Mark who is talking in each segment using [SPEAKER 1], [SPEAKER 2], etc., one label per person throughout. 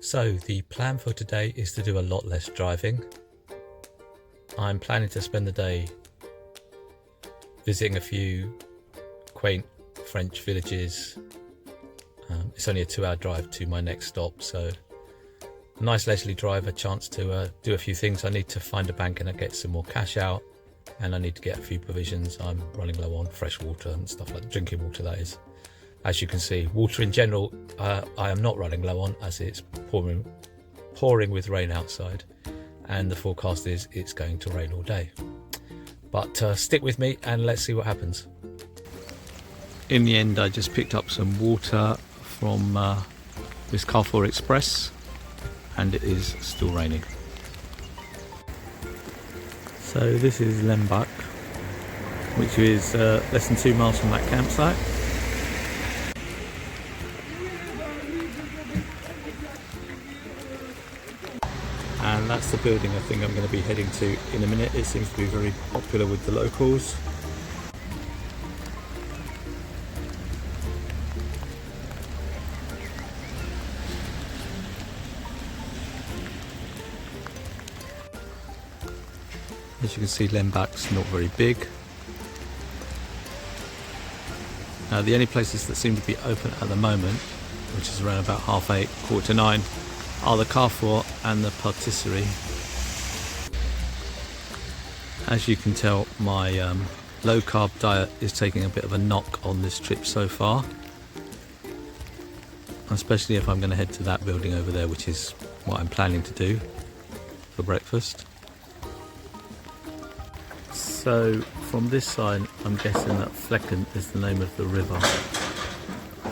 [SPEAKER 1] So the plan for today is to do a lot less driving. I'm planning to spend the day visiting a few quaint French villages. It's only a 2-hour drive to my next stop, so a nice leisurely drive, a chance to do a few things. I need to find a bank and get some more cash out, and I need to get a few provisions. I'm running low on fresh water and stuff like drinking water, that is. As you can see, water in general, I am not running low on, as it's pouring with rain outside, and the forecast is it's going to rain all day. But stick with me and let's see what happens. In the end, I just picked up some water from this Carrefour Express, and it is still raining. So this is Lembach, which is less than 2 miles from that campsite. And that's the building I think I'm going to be heading to in a minute. It seems to be very popular with the locals. As you can see, Lembach's not very big. Now the only places that seem to be open at the moment, which is around about 8:30, 8:45, are the Carrefour and the patisserie. As you can tell, my low carb diet is taking a bit of a knock on this trip so far, especially if I'm going to head to that building over there, which is what I'm planning to do for breakfast. So from this side, I'm guessing that Flecken is the name of the river,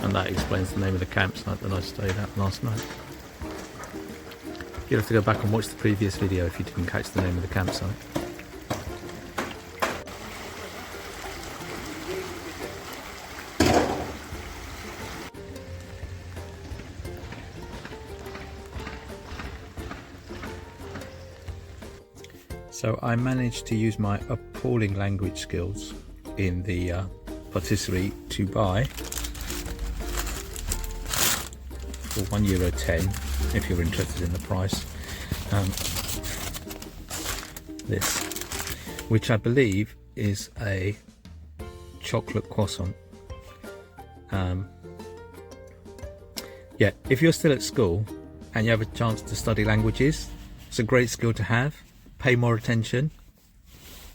[SPEAKER 1] and that explains the name of the campsite that I stayed at last night. You'll have to go back and watch the previous video if you didn't catch the name of the campsite. So I managed to use my appalling language skills in the patisserie to buy for €1.10, if you're interested in the price, this, which I believe is a chocolate croissant. Yeah, if you're still at school and you have a chance to study languages, it's a great skill to have. Pay more attention.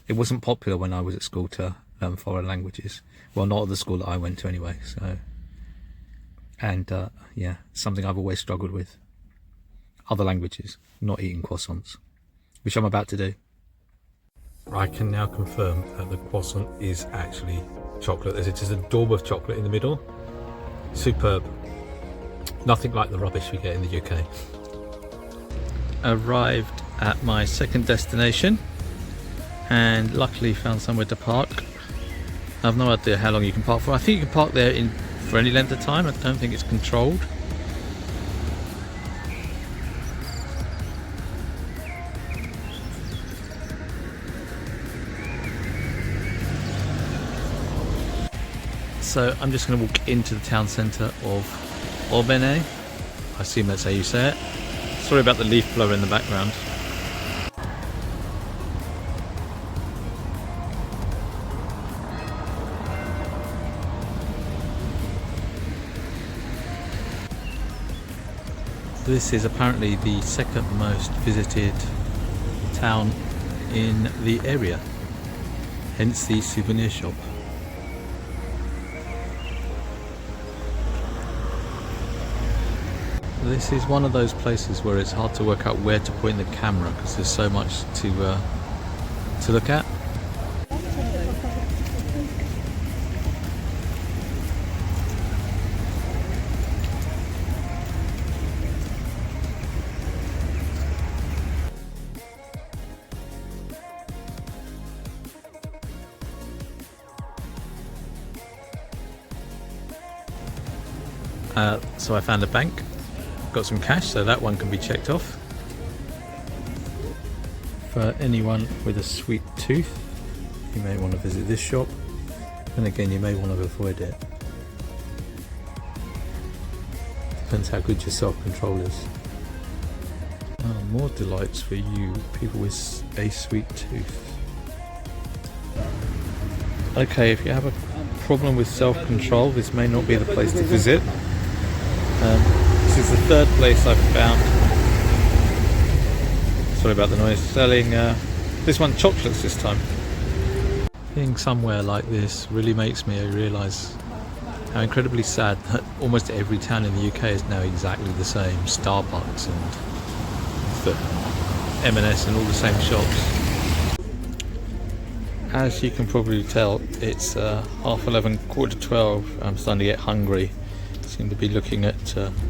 [SPEAKER 1] It wasn't popular when I was at school to learn foreign languages. Well, not at the school that I went to anyway. So, and yeah, something I've always struggled with. Other languages, not eating croissants, which I'm about to do. I can now confirm that the croissant is actually chocolate. There's just a daub of chocolate in the middle. Superb. Nothing like the rubbish we get in the UK. Arrived at my second destination and luckily found somewhere to park. I have no idea how long you can park for. I think you can park there for any length of time. I don't think it's controlled. So I'm just going to walk into the town centre of Aubenet. I assume that's how you say it. Sorry about the leaf blower in the background. This is apparently the second most visited town in the area, hence the souvenir shop. This is one of those places where it's hard to work out where to point the camera because there's so much to look at. So I found a bank. Got some cash, so that one can be checked off. For anyone with a sweet tooth, you may want to visit this shop, and again you may want to avoid it. Depends how good your self-control is. Oh, more delights for you, people with a sweet tooth. Okay, if you have a problem with self-control, this may not be the place to visit. This is the third place I've found, sorry about the noise, selling this one chocolates this time. Being somewhere like this really makes me realise how incredibly sad that almost every town in the UK is now exactly the same. Starbucks and the M&S and all the same shops. As you can probably tell, it's 11:30, 12:15. I'm starting to get hungry. Seem to be looking at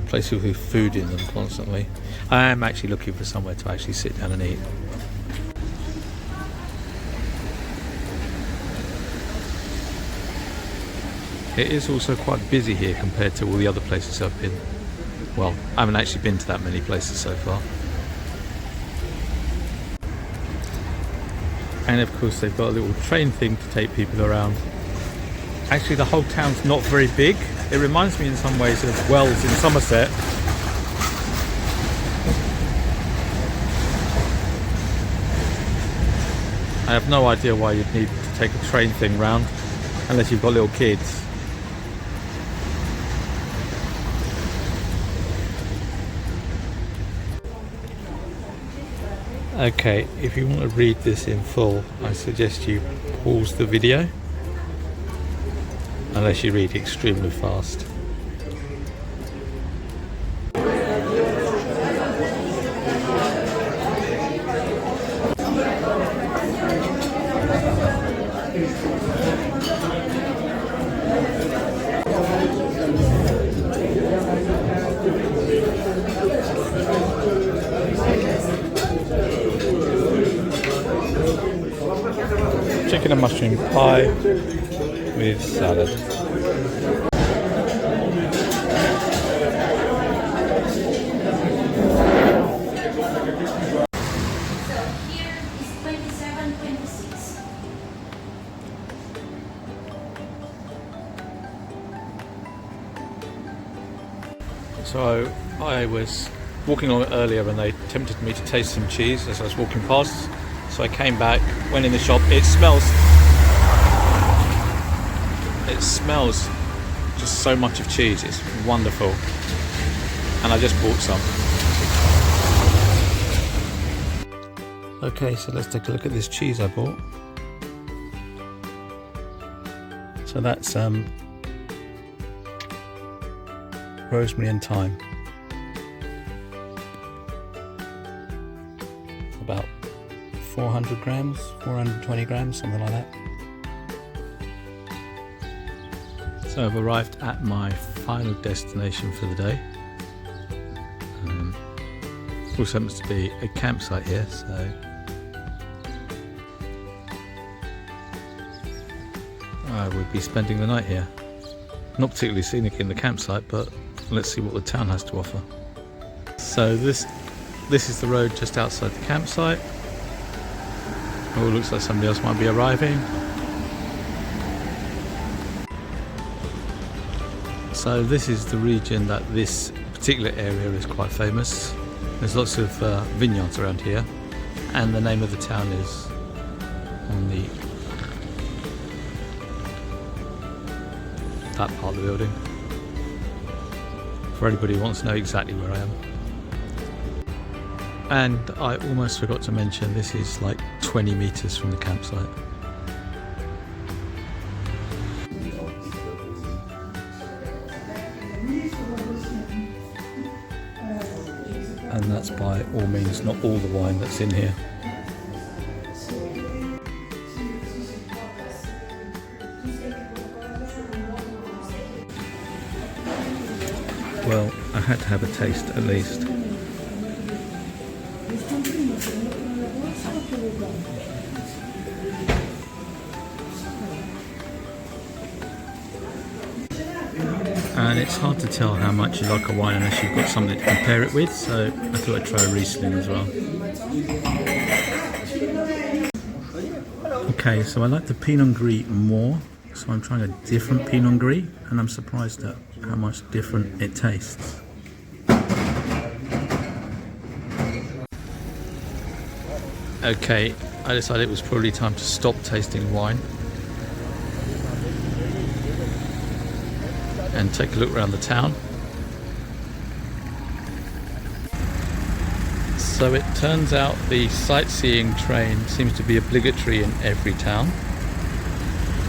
[SPEAKER 1] places with food in them constantly. I am actually looking for somewhere to actually sit down and eat. It is also quite busy here compared to all the other places I've been. Well, I haven't actually been to that many places so far. And of course they've got a little train thing to take people around. Actually the whole town's not very big. It reminds me in some ways of Wells in Somerset. I have no idea why you'd need to take a train thing round unless you've got little kids. Okay, if you want to read this in full, I suggest you pause the video, unless you read extremely fast. Chicken and mushroom pie with salad. So I was walking along earlier and they tempted me to taste some cheese as I was walking past. So I came back, went in the shop. It smells just so much of cheese. It's wonderful. And I just bought some. Okay, so let's take a look at this cheese I bought. So that's rosemary and thyme. About 400 grams, 420 grams, something like that. So I've arrived at my final destination for the day. Also happens to be a campsite here, so I would be spending the night here. Not particularly scenic in the campsite, but let's see what the town has to offer. So this is the road just outside the campsite. Oh, looks like somebody else might be arriving. So this is the region that this particular area is quite famous. There's lots of vineyards around here, and the name of the town is on that part of the building. For anybody who wants to know exactly where I am. And I almost forgot to mention, this is like 20 meters from the campsite. And that's by all means not all the wine that's in here. Well, I had to have a taste at least. And it's hard to tell how much you like a wine unless you've got something to compare it with, so I thought I'd try a Riesling as well. Okay, so I like the Pinot Gris more, so I'm trying a different Pinot Gris, and I'm surprised at how much different it tastes. Okay, I decided it was probably time to stop tasting wine and take a look around the town. So it turns out the sightseeing train seems to be obligatory in every town.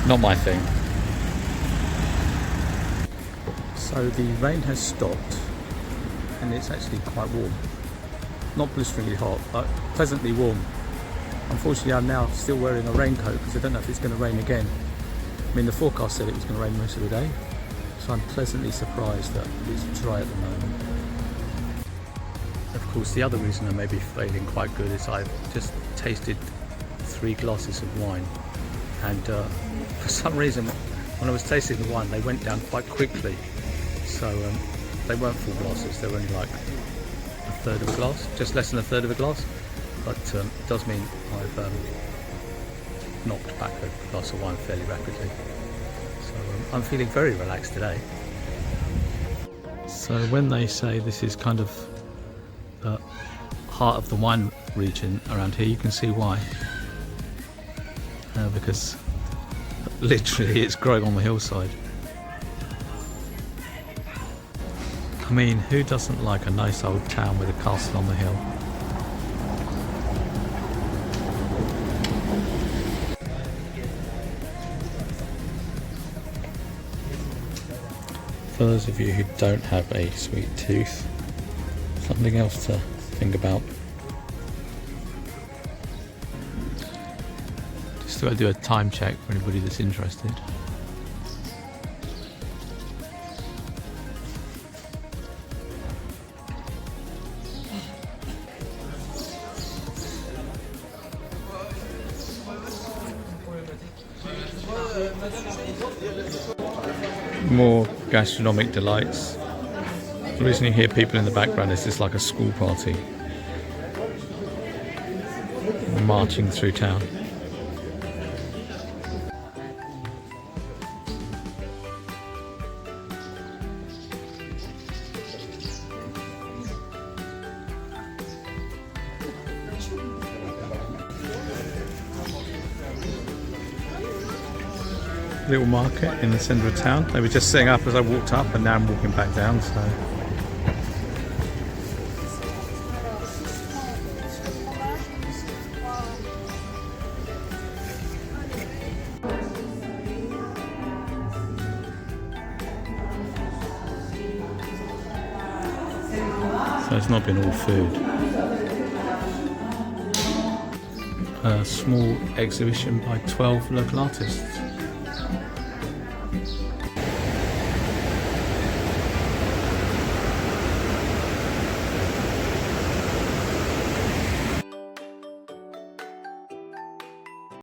[SPEAKER 1] Not my thing. So the rain has stopped and it's actually quite warm. Not blisteringly hot, but pleasantly warm. Unfortunately, I'm now still wearing a raincoat because I don't know if it's going to rain again. I mean, the forecast said it was going to rain most of the day, so I'm pleasantly surprised that it's dry at the moment. Of course, the other reason I may be feeling quite good is I've just tasted 3 glasses of wine, and for some reason, when I was tasting the wine, they went down quite quickly. So they weren't full glasses; they were only like a third of a glass, just less than a third of a glass. But it does mean I've knocked back a glass of wine fairly rapidly. So I'm feeling very relaxed today. So when they say this is kind of the heart of the wine region around here, you can see why. Because literally it's growing on the hillside. I mean, who doesn't like a nice old town with a castle on the hill? For those of you who don't have a sweet tooth, something else to think about. Just thought I'd do a time check for anybody that's interested. More gastronomic delights. The reason you hear people in the background is it's like a school party marching through town. Little market in the centre of town. They were just setting up as I walked up, and now I'm walking back down. So it's not been all food. A small exhibition by 12 local artists.